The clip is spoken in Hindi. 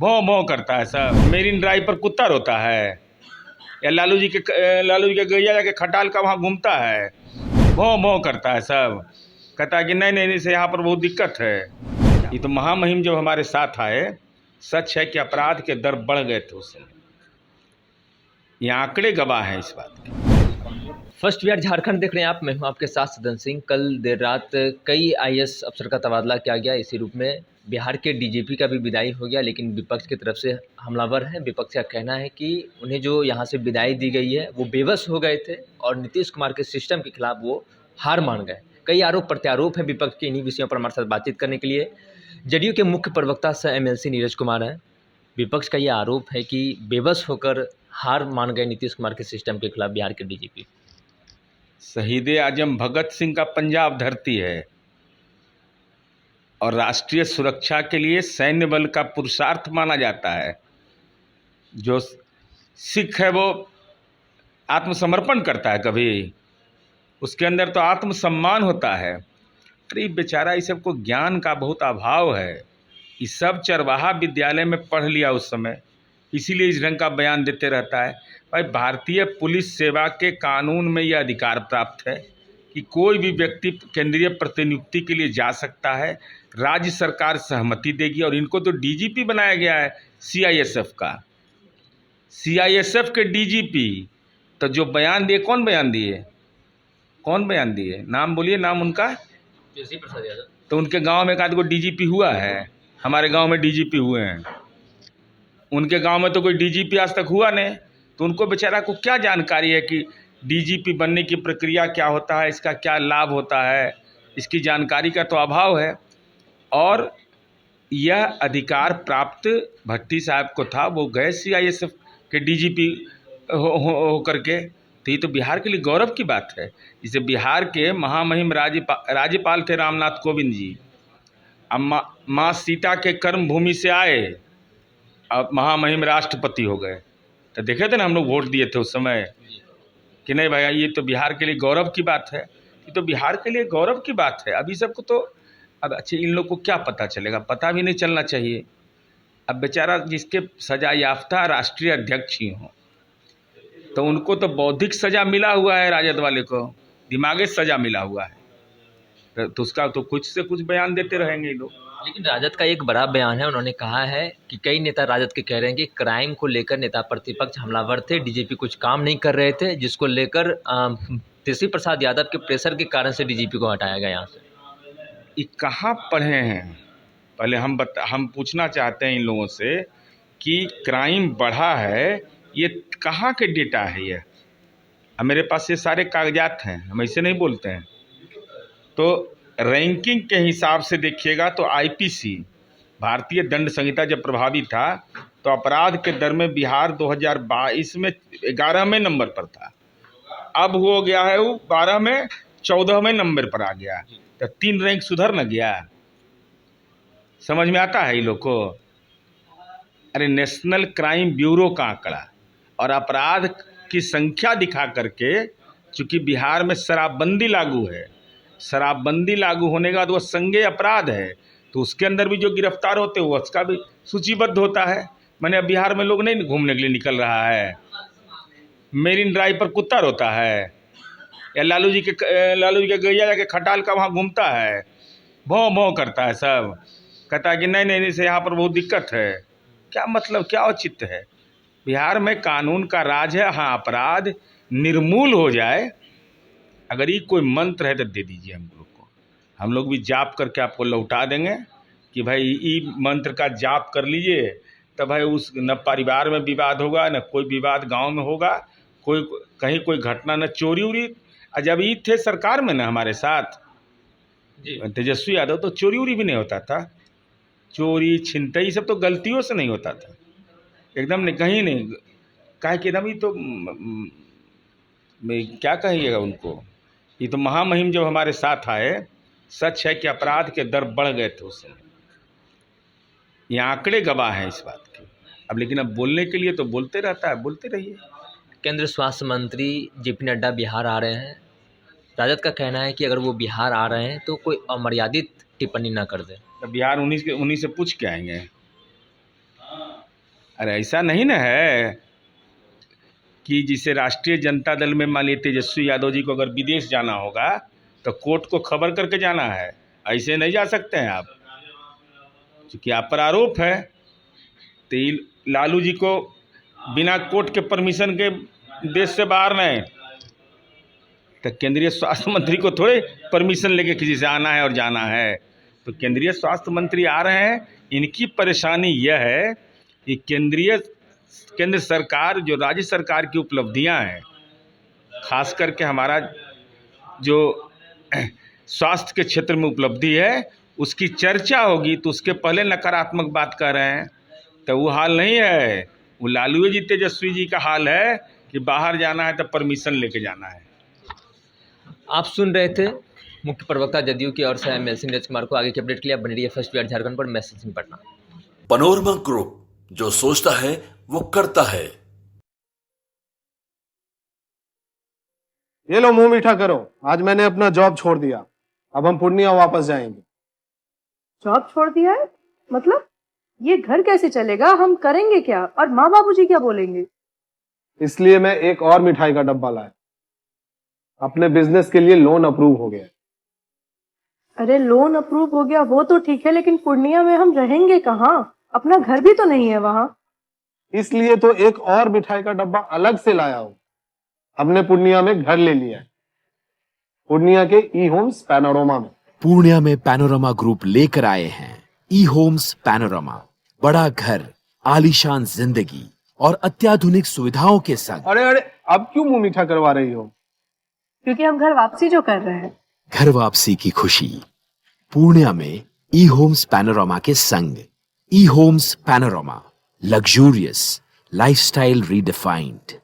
भौं भौं करता है सब। मेरीन ड्राइव पर कुत्ता रोता है, या लालू जी के गैया जाके खटाल का वहाँ घूमता है, भौं भौं करता है सब। कहता है कि नहीं नहीं से यहाँ पर बहुत दिक्कत है। ये तो महामहिम जब हमारे साथ आए, सच है कि अपराध के दर बढ़ गए थे उस समय। ये आंकड़े गवाह हैं इस बात के। फर्स्ट बिहार झारखंड देख रहे हैं आप। मैं हूं आपके साथ सदन सिंह। कल देर रात कई आईएएस अफसर का तबादला किया गया। इसी रूप में बिहार के डीजीपी का भी विदाई हो गया, लेकिन विपक्ष की तरफ से हमलावर है। विपक्ष का कहना है कि उन्हें जो यहाँ से विदाई दी गई है वो बेबस हो गए थे और नीतीश कुमार के सिस्टम के खिलाफ वो हार मान गए। कई आरोप प्रत्यारोप हैं विपक्ष के। इन्हीं विषयों पर हमारे साथ बातचीत करने के लिए जदयू के मुख्य प्रवक्ता सह एमएलसी नीरज कुमार हैं। विपक्ष का ये आरोप है कि बेबस होकर हार मान गए नीतीश कुमार के सिस्टम के खिलाफ बिहार के डीजीपी। शहीद आजम भगत सिंह का पंजाब धरती है और राष्ट्रीय सुरक्षा के लिए सैन्य बल का पुरुषार्थ माना जाता है। जो सिख है वो आत्मसमर्पण करता है, कभी उसके अंदर तो आत्मसम्मान होता है। अरे बेचारा इस सबको ज्ञान का बहुत अभाव है। ये सब चरवाहा विद्यालय में पढ़ लिया उस समय, इसीलिए इस ढंग का बयान देते रहता है। भाई, भारतीय पुलिस सेवा के कानून में यह अधिकार प्राप्त है कि कोई भी व्यक्ति केंद्रीय प्रतिनियुक्ति के लिए जा सकता है, राज्य सरकार सहमति देगी। और इनको तो डीजीपी बनाया गया है सीआईएसएफ का। सीआईएसएफ के डीजीपी तो जो बयान दिए, कौन बयान दिए? कौन बयान दिए? नाम बोलिए, नाम उनका। तेजस्वी प्रसाद यादव। तो उनके गांव में एक आध को डीजीपी हुआ है? हमारे गांव में डीजीपी हुए हैं, उनके गांव में तो कोई डीजीपी आज तक हुआ नहीं। तो उनको बेचारा को क्या जानकारी है कि डीजीपी बनने की प्रक्रिया क्या होता है, इसका क्या लाभ होता है? इसकी जानकारी का तो अभाव है। और यह अधिकार प्राप्त भट्टी साहब को था, वो गए सीआईएसएफ के डीजीपी हो करके। तो ये तो बिहार के लिए गौरव की बात है। जिसे बिहार के महामहिम राज्यपाल थे रामनाथ कोविंद जी, अब माँ सीता के कर्म भूमि से आए, अब महामहिम राष्ट्रपति हो गए। तो देखे थे ना, हम लोग वोट दिए थे उस समय कि नहीं भैया, ये तो बिहार के लिए गौरव की बात है। ये तो बिहार के लिए गौरव की बात है। अभी सबको तो अब अच्छे इन लोग को क्या पता चलेगा? पता भी नहीं चलना चाहिए। अब बेचारा जिसके सजा याफ्ता राष्ट्रीय अध्यक्ष ही हो, तो उनको तो बौद्धिक सजा मिला हुआ है, राजद वाले को दिमागी सजा मिला हुआ है। तो उसका तो कुछ से कुछ बयान देते रहेंगे ये लोग। लेकिन राजद का एक बड़ा बयान है। उन्होंने कहा है कि कई नेता राजद के कह रहे हैं कि क्राइम को लेकर नेता प्रतिपक्ष हमलावर थे, डीजीपी कुछ काम नहीं कर रहे थे, जिसको लेकर तेजस्वी प्रसाद यादव के प्रेशर के कारण से डीजीपी को हटाया गया यहाँ से। ये कहाँ पढ़े हैं? पहले हम पूछना चाहते हैं इन लोगों से कि क्राइम बढ़ा है, ये कहाँ के डेटा है? ये मेरे पास ये सारे कागजात हैं, हम ऐसे नहीं बोलते हैं। तो रैंकिंग के हिसाब से देखिएगा तो आईपीसी भारतीय दंड संहिता जब प्रभावी था तो अपराध के दर में बिहार 2022 में 11वें नंबर पर था। अब हो गया है वो 12 में 14वें नंबर पर आ गया। तो 3 रैंक सुधर न गया? समझ में आता है ये लोग को? अरे नेशनल क्राइम ब्यूरो का आंकड़ा और अपराध की संख्या दिखा करके, चूंकि बिहार में शराबबंदी लागू है, शराबबंदी लागू होने के बाद वो संज्ञेय अपराध है, तो उसके अंदर भी जो गिरफ्तार होते हैं वो उसका भी सूचीबद्ध होता है। मैंने अब बिहार में लोग नहीं घूमने के लिए निकल रहा है, मेरीन ड्राइव पर कुत्ता रोता है, या लालू जी के गैया जाके खटाल का वहाँ घूमता है, भौं भौं करता है सब। कहता है कि नहीं नहीं से यहाँ पर बहुत दिक्कत है। क्या मतलब, क्या औचित्य है? बिहार में कानून का राज है। हाँ, अपराध निर्मूल हो जाए, अगर ये कोई मंत्र है तो दे दीजिए हम लोग को, हम लोग भी जाप करके आपको लौटा देंगे कि भाई ये मंत्र का जाप कर लीजिए। तो भाई उस न परिवार में विवाद होगा, न कोई विवाद गांव में होगा, कोई कहीं कोई घटना, न चोरी उरी। जब ये थे सरकार में ना हमारे साथ तेजस्वी यादव, तो चोरी उरी भी नहीं होता था। चोरी छिनतई सब तो गलतियों से नहीं होता था, एकदम नहीं, कहीं नहीं। काहे कि एकदम ही तो क्या कहिएगा उनको। ये तो महामहिम जब हमारे साथ आए, सच है कि अपराध के दर बढ़ गए थे उस समय। ये आंकड़े गवाह हैं इस बात के। अब लेकिन अब बोलने के लिए तो बोलते रहता है, बोलते रहिए। केंद्रीय स्वास्थ्य मंत्री जेपी नड्डा बिहार आ रहे हैं। राजद का कहना है कि अगर वो बिहार आ रहे हैं तो कोई अमर्यादित टिप्पणी ना कर दे। तो बिहार उन्हीं से पूछ के आएंगे। अरे ऐसा नहीं ना है कि जिसे राष्ट्रीय जनता दल में मान लीजिए तेजस्वी यादव जी को अगर विदेश जाना होगा तो कोर्ट को खबर करके जाना है, ऐसे नहीं जा सकते हैं आप, क्योंकि आप पर आरोप है। तो लालू जी को बिना कोर्ट के परमिशन के देश से बाहर नहीं, तो केंद्रीय स्वास्थ्य मंत्री को थोड़े परमिशन लेके किसी से आना है और जाना है। तो केंद्रीय स्वास्थ्य मंत्री आ रहे हैं। इनकी परेशानी यह है कि केंद्र सरकार जो राज्य सरकार की उपलब्धियां हैं, खास करके हमारा जो स्वास्थ्य के क्षेत्र में उपलब्धि है उसकी चर्चा होगी, तो उसके पहले नकारात्मक बात कर रहे हैं। तो वो हाल नहीं है, वो लालू जी तेजस्वी जी का हाल है कि बाहर जाना है तो परमिशन लेके जाना है। आप सुन रहे थे मुख्य प्रवक्ता जदयू की ओर से एमएल सिंह कुमार को। आगे की अपडेट के लिए आप बने रहिए फर्स्ट बिहार झारखंड पर। Message Singh Patna. Panorama group, जो सोचता है वो करता है। ये लो मुंह मीठा करो, आज मैंने अपना जॉब छोड़ दिया, अब हम पूर्णिया वापस जाएंगे। जॉब छोड़ दिया है? मतलब ये घर कैसे चलेगा? हम करेंगे क्या? और माँ बाबूजी क्या बोलेंगे? इसलिए मैं एक और मिठाई का डब्बा लाया। अपने बिजनेस के लिए लोन अप्रूव हो गया। अरे लोन अप्रूव हो गया वो तो ठीक है, लेकिन पूर्णिया में हम रहेंगे कहाँ? अपना घर भी तो नहीं है वहाँ। इसलिए तो एक और मिठाई का डब्बा अलग से लाया हूँ। हमने पूर्णिया में घर ले लिया है, पूर्णिया के ई होम्स पैनोरमा में। पूर्णिया में पैनोरमा ग्रुप लेकर आए हैं ई होम्स पैनोरमा। बड़ा घर, आलीशान जिंदगी और अत्याधुनिक सुविधाओं के संग। अरे अरे, अब क्यों मुंह मीठा करवा रही हो? क्योंकि हम घर वापसी जो कर रहे हैं। घर वापसी की खुशी पूर्णिया में ई होम्स पैनोरमा के संग। ई homes panorama, luxurious lifestyle redefined.